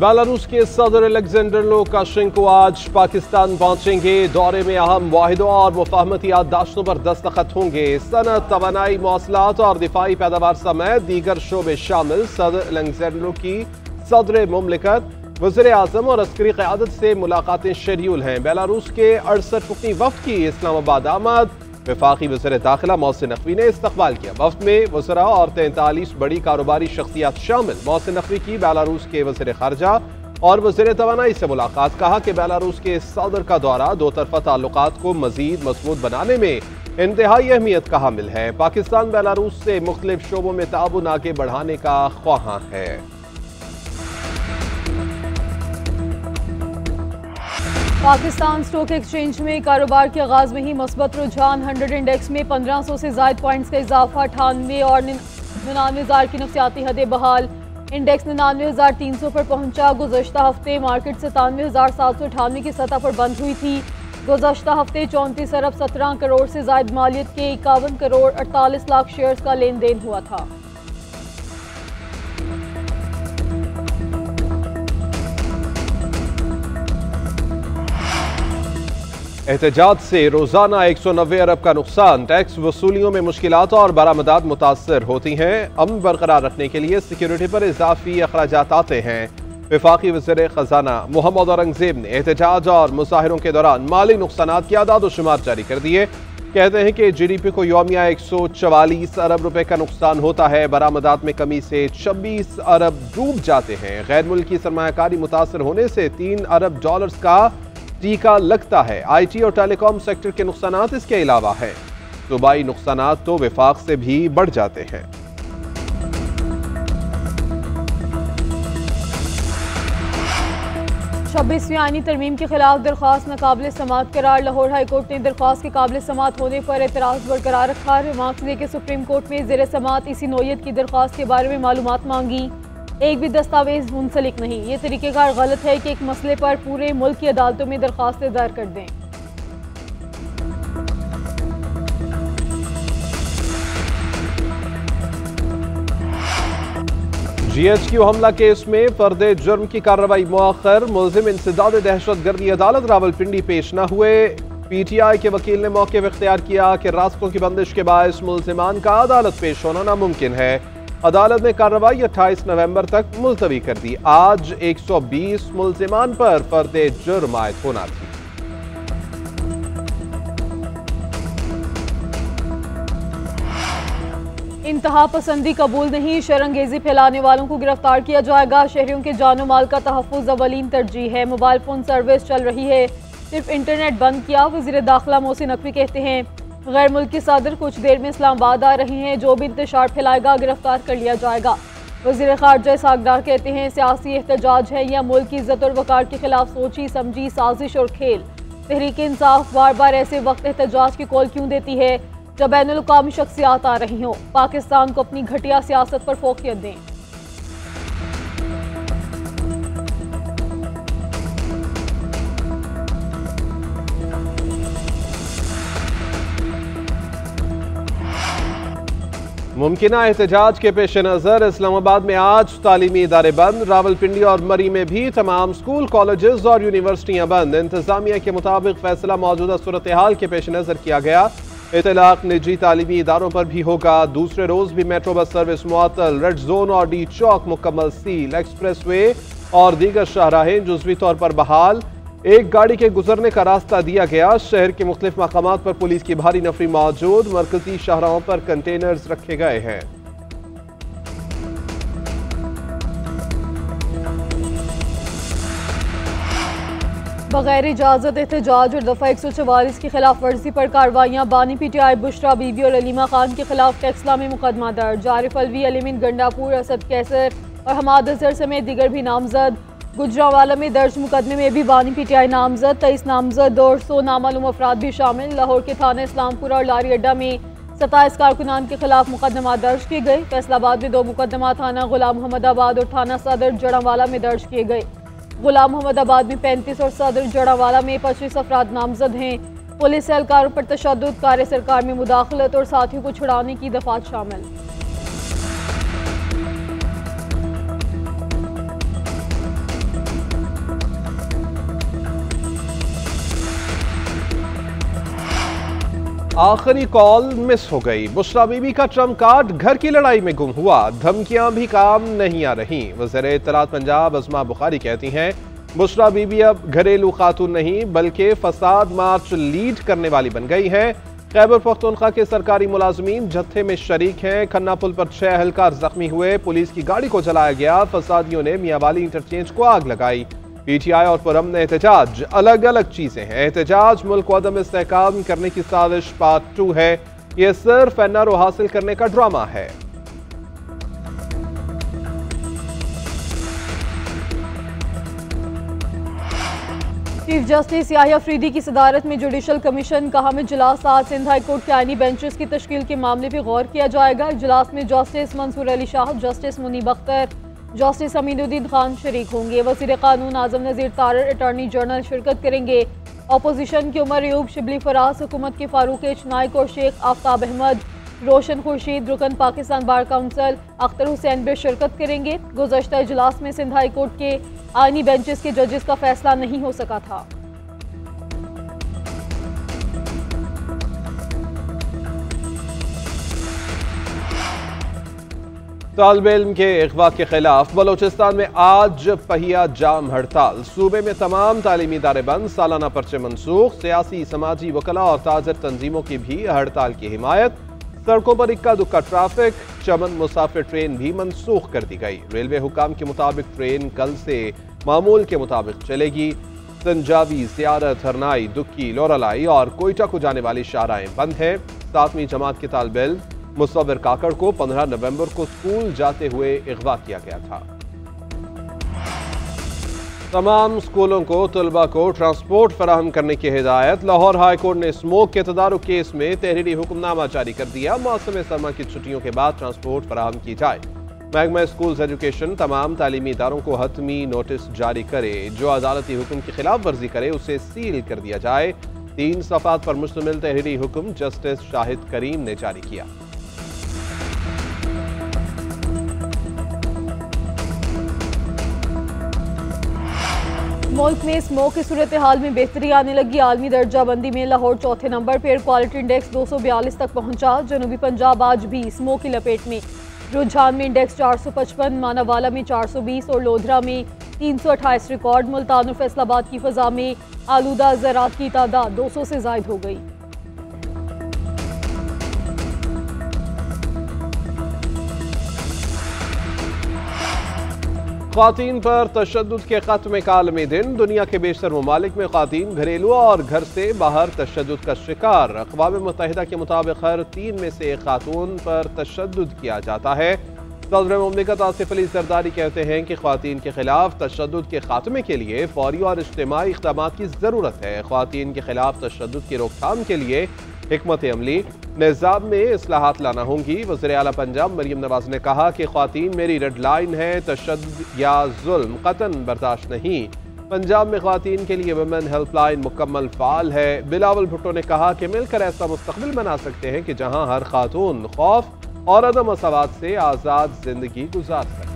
Belarus के सदर Alexander Lukashenko आज पाकिस्तान पहुंचेंगे। दौरे में अहम मुआहिदों और मुफाहमती याददाश्तों पर दस्तखत होंगे। सनत, तवानाई, मौसलात और दिफाई पैदावार समेत दीगर शोबे शामिल। सदर अलेक्जेंडर की सदर मुमलिकत, वज़ीर आज़म और अस्करी क़यादत से मुलाकातें शेड्यूल हैं। बेलारूस के 68 रुकनी वफ़द की इस्लामाबाद आमद। वफाकी वज़ीर दाखिला मोहसिन नकवी ने इस्तकबाल किया। वफ़द में वज़रा और 43 बड़ी कारोबारी शख्सियात शामिल। मोहसिन नकवी की बेलारूस के वज़ीर ख़ारजा और वज़ीर तवानाई से मुलाकात। कहा कि बेलारूस के सदर का दौरा दो तरफ़ा ताल्लुकात को मज़ीद मज़बूत बनाने में इंतहाई अहमियत का हामिल है। पाकिस्तान बेलारूस से मुख्तलिफ शोबों में ताउन आगे बढ़ाने का ख्वाहां है। पाकिस्तान स्टॉक एक्सचेंज में कारोबार के आगाज में ही मस्बत रुझान। 100 इंडेक्स में 1500 से ज़ायद पॉइंट्स का इजाफा। 98 और 99,000 की नफ्सियाती हदें बहाल। इंडेक्स 99,300 पर पहुंचा। गुज़श्ता हफ्ते मार्केट 97,798 की सतह पर बंद हुई थी। गुज़श्ता हफ्ते 34 अरब 17 करोड़ से ज़ायद मालियत के 51 करोड़ 48 लाख शेयर्स का लेन देन हुआ था। एहतजाज से रोजाना 190 अरब का नुकसान। टैक्स वसूलियों में मुश्किलात और बरामदात मुतासर होती हैं। अमन बरकरार रखने के लिए सिक्योरिटी पर इजाफी अखराजात आते हैं। वफाकी वज़ीर ख़जाना मोहम्मद औरंगज़ेब ने एहतजाज और मुजाहिरों के दौरान माली नुकसानात के आदाद व शुमार जारी कर दिए। कहते हैं कि GDP को यौमिया 144 अरब रुपए का नुकसान होता है। बरामदात में कमी से 26 अरब डूब जाते हैं। गैर मुल्की सरमायाकारी मुतासर होने से $3 अरब का टीका लगता है। IT और टेलीकॉम सेक्टर के नुकसानात इसके अलावा है। सूबाई नुकसानात तो विफाक से भी बढ़ जाते हैं। छब्बीसवीं आईनी तरमीम के खिलाफ दरख्वास्त नाकाबिल समाअत करार। लाहौर हाई कोर्ट ने दरख्वास्त के काबिल समाअत होने पर एतराज़ बरकरार रखा। रिमार्क्स लेके सुप्रीम कोर्ट में ज़ेर समाअत इसी नौयत की दरख्वास्त के बारे में मालूमात मांगी। एक भी दस्तावेज मुंसलिक नहीं। ये तरीक़ेकार गलत है कि एक मसले पर पूरे मुल्क की अदालतों में दरख्वास्तें दायर कर दें। GHQ हमला केस में फर्दे जुर्म की कार्रवाई मुअख्खर। मुलजिम इंसदाद दहशतगर्दी अदालत रावलपिंडी पेश न हुए। PTI के वकील ने मौक़िफ़ इख्तियार किया कि रास्तों की बंदिश के बायस मुलजिमान का अदालत पेश होना नामुमकिन है। अदालत ने कार्रवाई 28 नवंबर तक मुलतवी कर दी। आज 120 मुलजिमान पर फर्दे जुर्म आयद होना थी। इंतहा पसंदी कबूल नहीं। शरंगेजी फैलाने वालों को गिरफ्तार किया जाएगा। शहरियों के जानो माल का तहफ़्फ़ुज़ अवलीन तरजीह है। मोबाइल फ़ोन सर्विस चल रही है, सिर्फ इंटरनेट बंद किया। वज़ीर दाखिला मोहसिन नकवी कहते हैं गैर मुल्की सदर कुछ देर में इस्लामाबाद आ रहे हैं। जो भी इंतशार फैलाएगा गिरफ्तार कर लिया जाएगा। वज़ीर ख़ारजा इसहाक़ डार कहते हैं सियासी एहतजाज है या मुल्क की इज़्ज़त और वक़ार के खिलाफ सोची समझी साजिश और खेल। तहरीक इंसाफ बार बार ऐसे वक्त एहतजाज की कॉल क्यों देती है जब बैनुल-अक़वामी शख्सियात आ रही हों। पाकिस्तान को अपनी घटिया सियासत पर फोकियत दें। मुमकिना एहतजाज के पेश नज़र इस्लामाबाद में आज तालीमी इदारे बंद। रावलपिंडी और मरी में भी तमाम स्कूल, कॉलेजेस और यूनिवर्सिटियां बंद। इंतजामिया के मुताबिक फैसला मौजूदा सूरत हाल के पेश नज़र किया गया। इतलाक निजी तालीमी इदारों पर भी होगा। दूसरे रोज भी मेट्रो बस सर्विस मुअत्तल। रेड जोन और डी चौक मुकम्मल सील। एक्सप्रेस वे और दीगर शाहराहें जुज़वी तौर पर बहाल। एक गाड़ी के गुजरने का रास्ता दिया गया। शहर के मुख्तलिफ मकामात पर पुलिस की भारी नफरी मौजूद। मरकजी शाहराहों पर कंटेनर्स रखे गए हैं। बगैर इजाज़त एहतजाज और दफ़ा 144 की खिलाफ वर्जी पर कार्रवाइयाँ। बानी PTI बुशरा बीबी और अलीमा खान के खिलाफ टैक्सला में मुकदमा दर्ज। आरिफ अलवी, अलीमिन गंडापुर, असद कैसर और हमाद अजहर समेत दीगर भी नामजद। गुजरांवाला में दर्ज मुकदमे में भी बानी PTI नामजद, 23 नामजद और 100 नामालूम अफराद भी शामिल। लाहौर के थाना इस्लामपुरा और लारी अड्डा में 27 कारकुनान के खिलाफ मुकदमा दर्ज किए गए। फैसलाबाद में 2 मुकदमा थाना गुलाम मोहम्मदाबाद और थाना सदर जड़ावाला में दर्ज किए गए। गुलाम मोहम्मदाबाद में 35 और सदर जड़ावाला में 25 अफराद नामजद हैं। पुलिस एहलकारों पर तशद्दुद, कार्य सरकार में मुदाखलत और साथियों को छुड़ाने की दफात शामिल। आखिरी कॉल मिस हो गई। बुशरा बीबी का ट्रम्प कार्ड घर की लड़ाई में गुम हुआ। धमकियां भी काम नहीं आ रही। वज़ीर इत्तलात पंजाब अज़मा बुखारी कहती हैं बुशरा बीबी अब घरेलू खातून नहीं बल्कि फसाद मार्च लीड करने वाली बन गई है। खैबर पख्तूनख्वा के सरकारी मुलाजमीन जत्थे में शरीक हैं। खन्ना पुल पर 6 एहलकार जख्मी हुए। पुलिस की गाड़ी को जलाया गया। फसादियों ने मियांवाली इंटरचेंज को आग लगाई। पीटीआई और पुरअमन एहतजाज अलग अलग चीजें हैं। एहतजाज मुल्क को अदम इस्तेहकाम करने की साजिश पार्ट 2 है। यह सिर्फ एनआरओ हासिल करने का ड्रामा है। चीफ जस्टिस याहिया अफरीदी की सदारत में जुडिशल कमीशन कहा में इजलास आज सिंध हाई कोर्ट के आईनी बेंचेस की तश्कील के मामले पर गौर किया जाएगा। इजलास में justice Mansoor Ali Shah, justice Muneeb Akhtar, justice Aminuddin Khan शरीक होंगे। वज़ीर कानून आज़म नज़ीर तारर, अटॉर्नी जनरल शिरकत करेंगे। अपोजिशन की उमर अयूब, शिबली फराज, हुकूमत के फारूक एच नाइक और शेख आफ्ताब अहमद, रोशन खुर्शीद, रुकन पाकिस्तान बार काउंसिल अख्तर हुसैन भी शिरकत करेंगे। गुज़श्ता इजलास में सिंध हाई कोर्ट के आईनी बेंचेस के जजेस का फैसला नहीं हो सका था। तालिब इल्म के अगवा के खिलाफ बलोचिस्तान में आज पहिया जाम हड़ताल। सूबे में तमाम तालीमी इदारे बंद, सालाना पर्चे मनसूख। सियासी, समाजी, वकला और ताजर तंजीमों की भी हड़ताल की हिमायत। सड़कों पर इक्का दुक्का ट्रैफिक। चमन मुसाफिर ट्रेन भी मनसूख कर दी गई। रेलवे हुकाम के मुताबिक ट्रेन कल से मामूल के मुताबिक चलेगी। संजावी, ज़ियारत, हरनाई, दुक्की, लोरालाई और कोयटा को जाने वाली शाहराहें बंद हैं। 7वीं जमात के तालिब इल्म मुसव्विर काकड़ को 15 नवंबर को स्कूल जाते हुए अगवा किया गया था। तमाम स्कूलों को तलबा को ट्रांसपोर्ट फराहम करने की हिदायत। लाहौर हाई कोर्ट ने स्मोक के तदारुक केस में तहरीरी हुक्मनामा जारी कर दिया। मौसम सरमा की छुट्टियों के बाद ट्रांसपोर्ट फराहम की जाए। महकमा स्कूल्स एजुकेशन तमाम तालीमी इदारों को हतमी नोटिस जारी करे। जो अदालती हुक्म की खिलाफ वर्जी करे उसे सील कर दिया जाए। 3 सफ़ात पर मुश्तमिल तहरीरी हुक्म जस्टिस शाहिद करीम ने जारी किया। मुल्क में स्मोक की सूरत हाल में बेहतरी आने लगी। आलमी दर्जा बंदी में लाहौर चौथे नंबर पर, एयर क्वालिटी इंडेक्स 242 तक पहुंचा। जनूबी पंजाब आज भी स्मोक की लपेट में। रुझान में इंडेक्स 455, मानावाला में 420 और लोधरा में 328 रिकॉर्ड। मुल्तान और फैसलाबाद की फजा में आलूदा ज़रात की तादाद 200 से ज़ायद हो गई। ख़वातीन पर तशद्दुद के ख़त्मे का आलमी दिन। दुनिया के बेशतर ममालिक में ख़वातीन घरेलू और घर से बाहर तशद्दुद का शिकार। अक़वाम मुत्तहिदा के मुताबिक हर 3 में से 1 ख़ातून पर तशद्दुद किया जाता है। सदर मुमलिकत आसिफ अली ज़रदारी कहते हैं कि ख़वातीन के खिलाफ तशद्दुद के ख़ात्मे के लिए फ़ौरी और इज्तिमाई इक़दामात की ज़रूरत है। ख़वातीन के खिलाफ तशद्दुद की रोकथाम के लिए हिकमत अमली निज़ाम में इस्लाहात लाना होंगी। वज़ीर आला पंजाब मरियम नवाज ने कहा कि ख़वातीन मेरी रेड लाइन है, तशद्दुद या जुल्म क़तन बर्दाश्त नहीं। पंजाब में ख़वातीन के लिए वुमेन हेल्पलाइन मुकम्मल फ़ाल है। बिलावल भुट्टो ने कहा कि मिलकर ऐसा मुस्तक़बिल बना सकते हैं कि जहाँ हर ख़ातून खौफ और अदम मसावात से आज़ाद ज़िंदगी गुजार सके।